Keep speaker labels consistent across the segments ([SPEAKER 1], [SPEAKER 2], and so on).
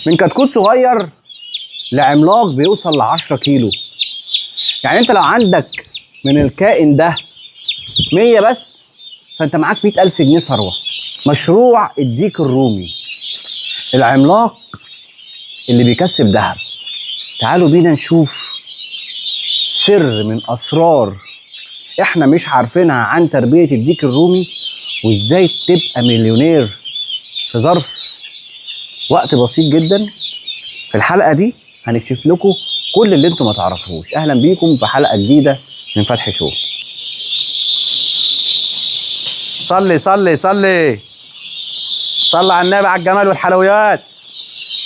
[SPEAKER 1] من كتكوت صغير لعملاق بيوصل ل 10 كيلو. يعني انت لو عندك من الكائن ده 100 بس، فانت معاك 100,000 جنيه ثروه. مشروع الديك الرومي العملاق اللي بيكسب ذهب. تعالوا بينا نشوف سر من اسرار احنا مش عارفينها عن تربيه الديك الرومي، وازاي تبقى مليونير في ظرف وقت بسيط جدا. في الحلقه دي هنكشف لكم كل اللي انتم ما تعرفوش. اهلا بيكم في حلقه جديده من فتح شو.
[SPEAKER 2] صلي صلي صلي صلي على النبي، على الجمال والحلويات.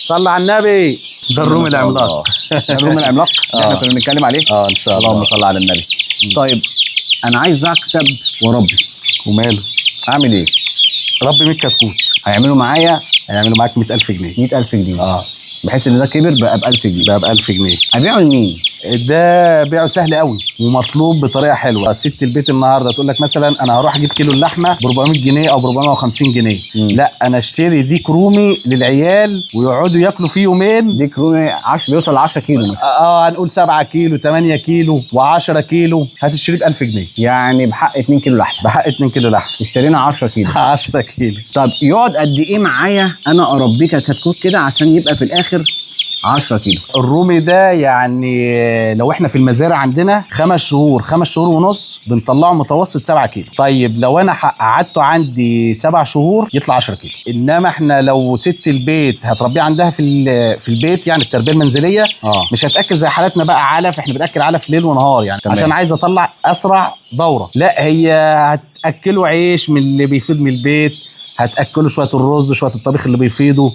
[SPEAKER 2] صلي على النبي. ده الرومي العملاق.
[SPEAKER 1] ده الرومي العملاق اللي احنا كنا بنتكلم عليه.
[SPEAKER 2] ان شاء الله.
[SPEAKER 1] اللهم صل على النبي. طيب انا عايز اكسب واربي.
[SPEAKER 2] وماله؟
[SPEAKER 1] اعمل ايه؟
[SPEAKER 2] ربي 100 كتكوت
[SPEAKER 1] هيعملوا معايا،
[SPEAKER 2] هيعملوا معاك 100,000 جنيه.
[SPEAKER 1] 100,000 جنيه. بحيث ان ده كبر بقى ب 1000 جنيه.
[SPEAKER 2] بقى ب 1000 جنيه.
[SPEAKER 1] هبيعه لمين؟
[SPEAKER 2] ده بيعه سهل قوي ومطلوب بطريقه حلوه. ست البيت النهارده تقول لك مثلا انا هروح اجيب كيلو اللحمه ب 400 جنيه او ب 450 جنيه. لا، انا اشتري ديك رومي للعيال ويقعدوا ياكلوا فيه يومين.
[SPEAKER 1] ديك رومي بيوصل ل 10 كيلو مثلا.
[SPEAKER 2] هنقول 7 كيلو 8 كيلو و10 كيلو، هتشتري ب 1000 جنيه.
[SPEAKER 1] يعني بحق 2 كيلو لحمه.
[SPEAKER 2] بحق 2 كيلو لحمه.
[SPEAKER 1] اشترينا 10 كيلو.
[SPEAKER 2] 10 كيلو.
[SPEAKER 1] طب يقعد قد ايه معايا انا اربيه ككتكوت كده عشان يبقى في الاخر 10 كيلو؟
[SPEAKER 2] الرومي ده يعني لو احنا في المزارع عندنا 5 شهور 5 شهور ونص بنطلعه متوسط 7 كيلو. طيب لو انا قعدته عندي 7 شهور يطلع 10 كيلو. انما احنا لو ست البيت هتربيه عندها في البيت، يعني التربيه المنزليه، مش هتاكل زي حالاتنا بقى علف. احنا بناكل علف ليل ونهار يعني. تمام. عشان عايز اطلع اسرع دوره. لا، هي هتاكله عيش من اللي بيفيض من البيت، هتاكله شويه الرز، شويه الطبيخ اللي بيفيضوا،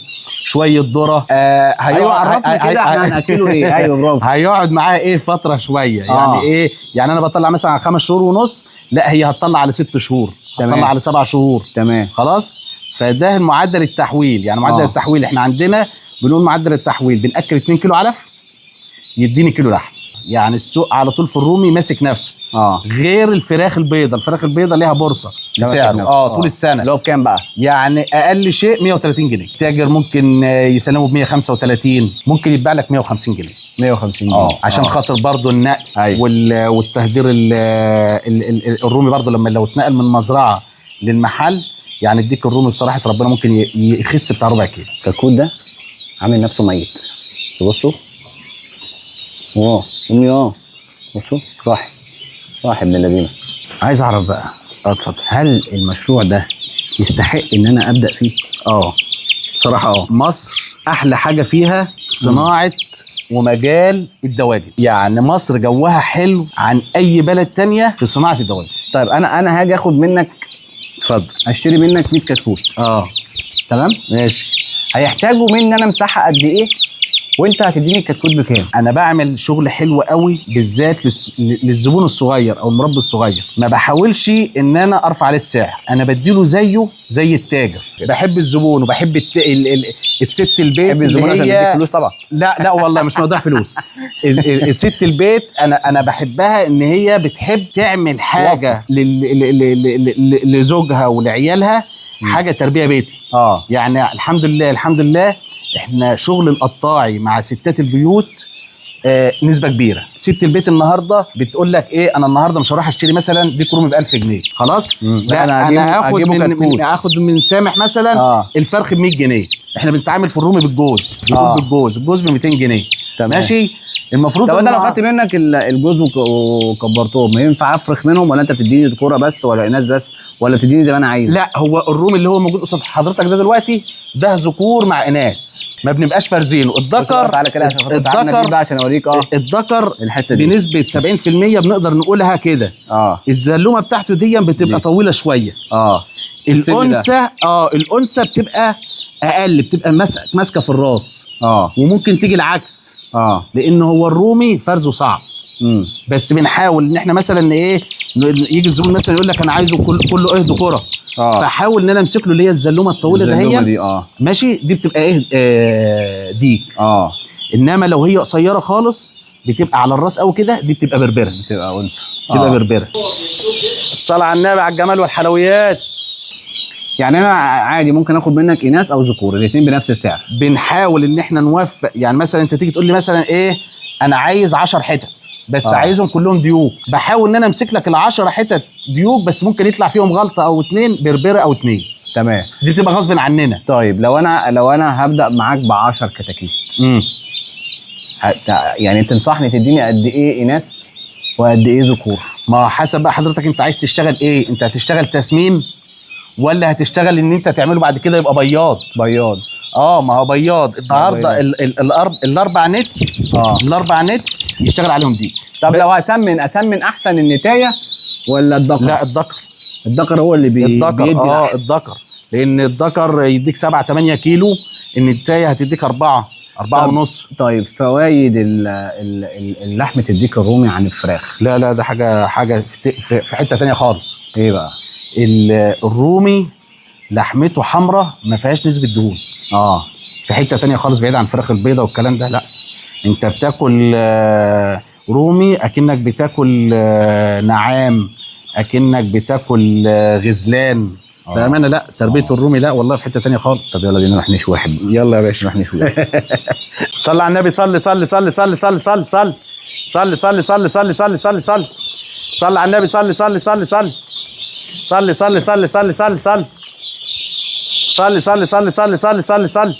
[SPEAKER 2] شويه ذره.
[SPEAKER 1] ايوه عرفني كده احنا هناكله ايه. ايوه برافو.
[SPEAKER 2] هيقعد معاه ايه فتره شويه. يعني ايه؟ يعني انا بطلع مثلا على 5 شهور ونص، لا هي هتطلع على 6 شهور. تمام. هتطلع على 7 شهور.
[SPEAKER 1] تمام.
[SPEAKER 2] خلاص. فده معدل التحويل. يعني معدل التحويل احنا عندنا بنقول معدل التحويل بناكل 2 كيلو علف يديني كيلو لحم. يعني السوق على طول في الرومي ماسك نفسه. غير الفراخ البيضه. الفراخ البيضه ليها بورصه بسعره طول السنه.
[SPEAKER 1] اللي هو بكام بقى؟
[SPEAKER 2] يعني اقل شيء 130 جنيه. تاجر ممكن يسلمه ب 135، ممكن يتباع لك 150 جنيه.
[SPEAKER 1] 150 جنيه.
[SPEAKER 2] عشان خاطر برضه النقل.
[SPEAKER 1] أيوة.
[SPEAKER 2] والتهدير الرومي برضه لو اتنقل من مزرعه للمحل، يعني الديك الرومي بصراحه ربنا ممكن يخس بتاع ربع كيلو.
[SPEAKER 1] الكتكوت ده عامل نفسه ميت. بصوا امي بصوا صاحب ابن الذين. عايز اعرف بقى،
[SPEAKER 2] اتفضل،
[SPEAKER 1] هل المشروع ده يستحق ان انا ابدا فيه؟
[SPEAKER 2] بصراحه مصر احلى حاجه فيها صناعه ومجال الدواجن. يعني مصر جوها حلو عن اي بلد تانية في صناعه الدواجن.
[SPEAKER 1] طيب انا هاجي اخد منك.
[SPEAKER 2] اتفضل.
[SPEAKER 1] اشتري منك 100 كتكوت. تمام
[SPEAKER 2] ماشي.
[SPEAKER 1] هيحتاجوا مني انا مساحه قد ايه؟ وانت هتديني الكتكوت بكام؟
[SPEAKER 2] انا بعمل شغل حلو قوي بالذات للزبون الصغير او المربي الصغير. ما بحاولش ان انا ارفع عليه السعر، انا بديله زيه زي التاجر. بحب الزبون وبحب الست البيت اللي هي
[SPEAKER 1] بتديك فلوس طبعا.
[SPEAKER 2] لا والله مش موضوع فلوس. الست البيت انا بحبها ان هي بتحب تعمل حاجه لزوجها ولعيالها، حاجه تربيه بيتي. يعني الحمد لله احنا شغل القطاعي مع ستات البيوت نسبه كبيره. ست البيت النهارده بتقول لك ايه، انا النهارده مش هروح اشتري مثلا ديك رومي ب 1000 جنيه خلاص. لا انا هاخد من سامح مثلا الفرخ ب 100 جنيه. احنا بنتعامل في الرومي بالجوز. الجوز ب 200 جنيه. ماشي. المفروض
[SPEAKER 1] طب انا لو خدت منك الجوز وكبرتهم، ينفع افرخ منهم ولا انت بتديني ذكوره بس ولا اناث بس ولا بتديني زي ما انا عايز؟
[SPEAKER 2] لا، هو الرومي اللي هو موجود قصاد حضرتك ده دلوقتي ده ذكور مع اناث، ما بنبقاش فارزينه. الذكر
[SPEAKER 1] عشان اوريك
[SPEAKER 2] الذكر بنسبه 70% بنقدر نقولها كده. الزلومه بتاعته دي بتبقى طويله شويه. الانثى بتبقى اقل، بتبقى ماسكه في الراس. وممكن تيجي العكس. لان هو الرومي فرزه صعب. بس بنحاول ان احنا مثلا ايه، يجي الزبون مثلا يقول لك انا عايزه كله ايه ذكوره. فحاول ان انا امسك له اللي هي الزلومه الطويله دي. ماشي. دي بتبقى ايه ديك. انما لو هي قصيره خالص بتبقى على الراس قوي كده، دي بتبقى بربره.
[SPEAKER 1] بتبقى انثى.
[SPEAKER 2] بربره. الصلاه على النبي، على الجمال والحلويات.
[SPEAKER 1] يعني انا عادي ممكن اخد منك اناث او ذكور الاثنين بنفس السعر؟
[SPEAKER 2] بنحاول ان احنا نوفق، يعني مثلا انت تيجي تقول لي مثلا ايه، انا عايز 10 حتت بس عايزهم كلهم ديوك، بحاول ان انا امسك لك ال10 حتت ديوك، بس ممكن يطلع فيهم غلطه او اتنين بربره او اتنين،
[SPEAKER 1] تمام.
[SPEAKER 2] دي بتبقى غصب عننا.
[SPEAKER 1] طيب لو انا هبدا معاك ب10 كتاكيت،
[SPEAKER 2] امم
[SPEAKER 1] يعني تنصحني تديني قد ايه اناث وقد ايه ذكور؟
[SPEAKER 2] ما حسب بقى حضرتك انت عايز تشتغل ايه، انت هتشتغل تسمين ولا هتشتغل ان انت تعمله بعد كده يبقى بياض؟
[SPEAKER 1] بياض.
[SPEAKER 2] ما هو بياض النهارده
[SPEAKER 1] بياض.
[SPEAKER 2] الاربع نت، الاربع نت يشتغل عليهم دي.
[SPEAKER 1] طب لو اسمن احسن النتايه ولا الذكر؟
[SPEAKER 2] لا الذكر.
[SPEAKER 1] الذكر هو اللي
[SPEAKER 2] الذكر
[SPEAKER 1] بيدي لحم.
[SPEAKER 2] الذكر، لان الذكر يديك 7 8 كيلو، النتايه هتديك 4 ونص.
[SPEAKER 1] طيب فوائد اللحم تديك الرومي عن الفراخ؟
[SPEAKER 2] لا ده حاجه في حته تانية خالص.
[SPEAKER 1] ايه بقى؟
[SPEAKER 2] الرومي لحمته حمراء ما فيهاش نسبه دهون. في حته تانية خالص بعيد عن الفراخ البيضاء والكلام ده. لا انت بتاكل رومي اكنك بتاكل نعام، اكنك بتاكل غزلان. بامانه لا، تربيه الرومي لا والله في حته تانية خالص.
[SPEAKER 1] طب يلا بينا نروح نشوي واحد.
[SPEAKER 2] يلا يا باشا
[SPEAKER 1] نروح نشوي واحد.
[SPEAKER 2] صلي على النبي، صلي صلي صلي صلي صلي صلي صلي صلي صلي صلي صلي صلي صلي صلي صلي على النبي، صلي صلي صلي صلي صلي صلي صلي صلي صلي صلي صلي صلي صلي صلي صلي صلي